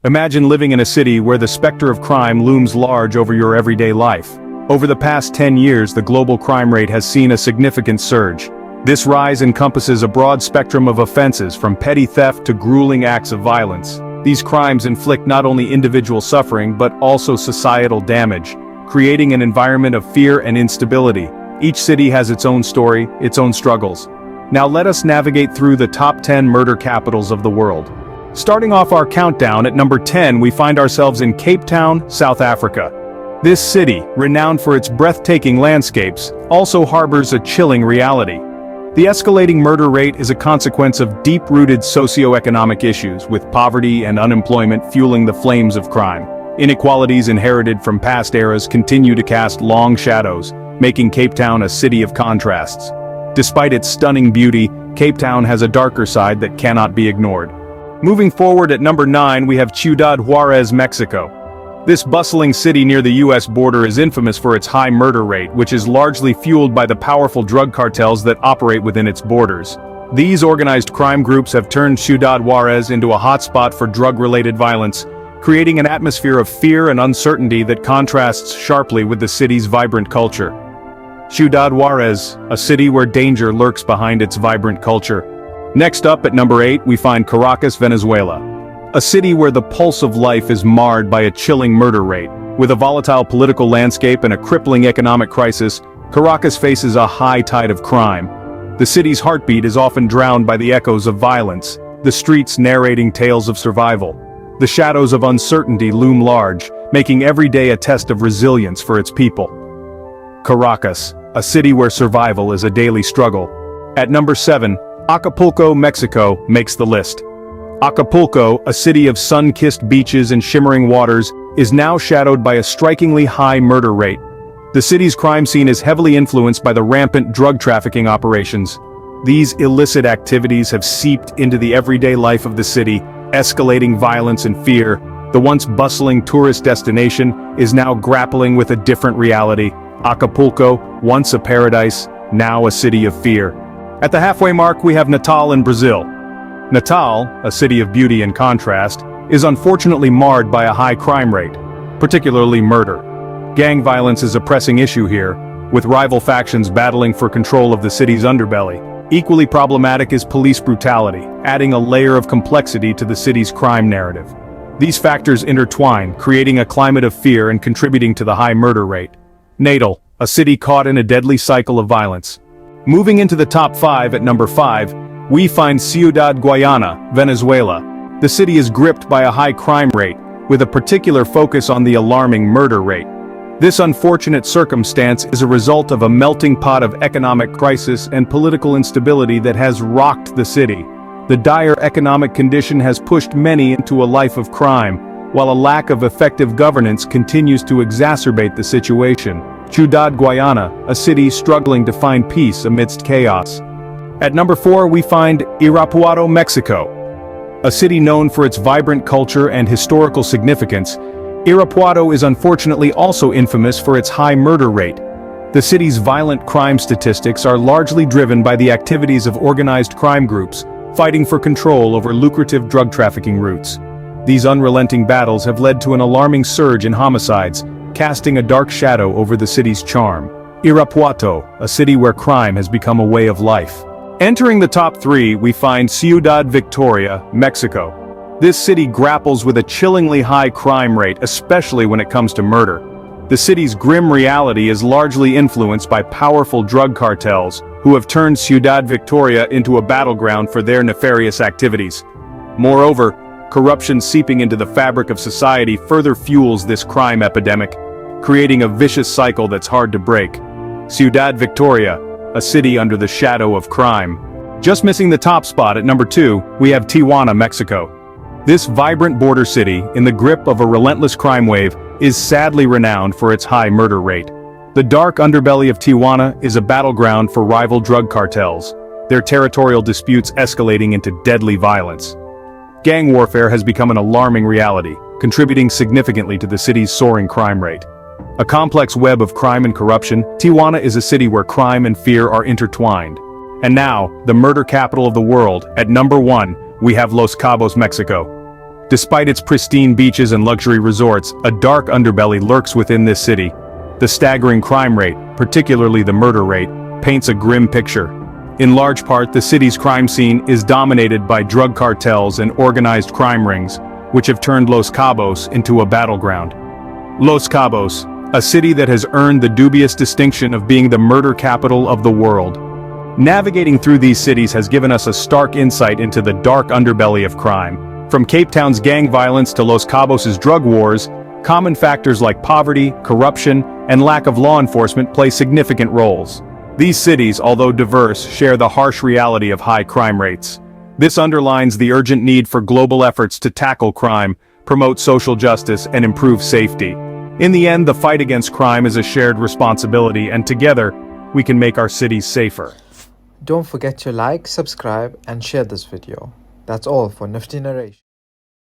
Imagine living in a city where the specter of crime looms large over your everyday life. Over the past 10 years, the global crime rate has seen a significant surge. This rise encompasses a broad spectrum of offenses, from petty theft to grueling acts of violence. These crimes inflict not only individual suffering but also societal damage, creating an environment of fear and instability. Each city has its own story, its own struggles. Now let us navigate through the top 10 murder capitals of the world. Starting off our countdown at number 10, we find ourselves in Cape Town, South Africa. This city, renowned for its breathtaking landscapes, also harbors a chilling reality. The escalating murder rate is a consequence of deep-rooted socio-economic issues, with poverty and unemployment fueling the flames of crime. Inequalities inherited from past eras continue to cast long shadows, making Cape Town a city of contrasts. Despite its stunning beauty, Cape Town has a darker side that cannot be ignored. Moving forward at number 9, we have Ciudad Juarez, Mexico. This bustling city near the US border is infamous for its high murder rate, which is largely fueled by the powerful drug cartels that operate within its borders. These organized crime groups have turned Ciudad Juarez into a hotspot for drug-related violence, creating an atmosphere of fear and uncertainty that contrasts sharply with the city's vibrant culture. Ciudad Juarez, a city where danger lurks behind its vibrant culture. Next up at number 8, we find Caracas, Venezuela. A city where the pulse of life is marred by a chilling murder rate. With a volatile political landscape and a crippling economic crisis, Caracas faces a high tide of crime. The city's heartbeat is often drowned by the echoes of violence, the streets narrating tales of survival. The shadows of uncertainty loom large, making every day a test of resilience for its people. Caracas, a city where survival is a daily struggle. At number 7, Acapulco, Mexico, makes the list. Acapulco, a city of sun-kissed beaches and shimmering waters, is now shadowed by a strikingly high murder rate. The city's crime scene is heavily influenced by the rampant drug trafficking operations. These illicit activities have seeped into the everyday life of the city, escalating violence and fear. The once bustling tourist destination is now grappling with a different reality. Acapulco, once a paradise, now a city of fear. At the halfway mark, we have Natal in Brazil. Natal, a city of beauty and contrast, is unfortunately marred by a high crime rate, particularly murder. Gang violence is a pressing issue here, with rival factions battling for control of the city's underbelly. Equally problematic is police brutality, adding a layer of complexity to the city's crime narrative. These factors intertwine, creating a climate of fear and contributing to the high murder rate. Natal, a city caught in a deadly cycle of violence. Moving into the top 5 at number 5, we find Ciudad Guayana, Venezuela. The city is gripped by a high crime rate, with a particular focus on the alarming murder rate. This unfortunate circumstance is a result of a melting pot of economic crisis and political instability that has rocked the city. The dire economic condition has pushed many into a life of crime, while a lack of effective governance continues to exacerbate the situation. Ciudad Guayana, a city struggling to find peace amidst chaos. At number 4, we find Irapuato, Mexico. A city known for its vibrant culture and historical significance, Irapuato is unfortunately also infamous for its high murder rate. The city's violent crime statistics are largely driven by the activities of organized crime groups, fighting for control over lucrative drug trafficking routes. These unrelenting battles have led to an alarming surge in homicides, casting a dark shadow over the city's charm. Irapuato, a city where crime has become a way of life. Entering the top 3, we find Ciudad Victoria, Mexico. This city grapples with a chillingly high crime rate, especially when it comes to murder. The city's grim reality is largely influenced by powerful drug cartels, who have turned Ciudad Victoria into a battleground for their nefarious activities. Moreover, corruption seeping into the fabric of society further fuels this crime epidemic, creating a vicious cycle that's hard to break. Ciudad Victoria, a city under the shadow of crime. Just missing the top spot at number 2, we have Tijuana, Mexico. This vibrant border city, in the grip of a relentless crime wave, is sadly renowned for its high murder rate. The dark underbelly of Tijuana is a battleground for rival drug cartels, their territorial disputes escalating into deadly violence. Gang warfare has become an alarming reality, contributing significantly to the city's soaring crime rate. A complex web of crime and corruption, Tijuana is a city where crime and fear are intertwined. And now, the murder capital of the world, at number 1, we have Los Cabos, Mexico. Despite its pristine beaches and luxury resorts, a dark underbelly lurks within this city. The staggering crime rate, particularly the murder rate, paints a grim picture. In large part, the city's crime scene is dominated by drug cartels and organized crime rings, which have turned Los Cabos into a battleground. Los Cabos, a city that has earned the dubious distinction of being the murder capital of the world. Navigating through these cities has given us a stark insight into the dark underbelly of crime. From Cape Town's gang violence to Los Cabos' drug wars, common factors like poverty, corruption, and lack of law enforcement play significant roles. These cities, although diverse, share the harsh reality of high crime rates. This underlines the urgent need for global efforts to tackle crime, promote social justice, and improve safety. In the end, the fight against crime is a shared responsibility, and together, we can make our cities safer. Don't forget to like, subscribe, and share this video. That's all for Nifty Narration.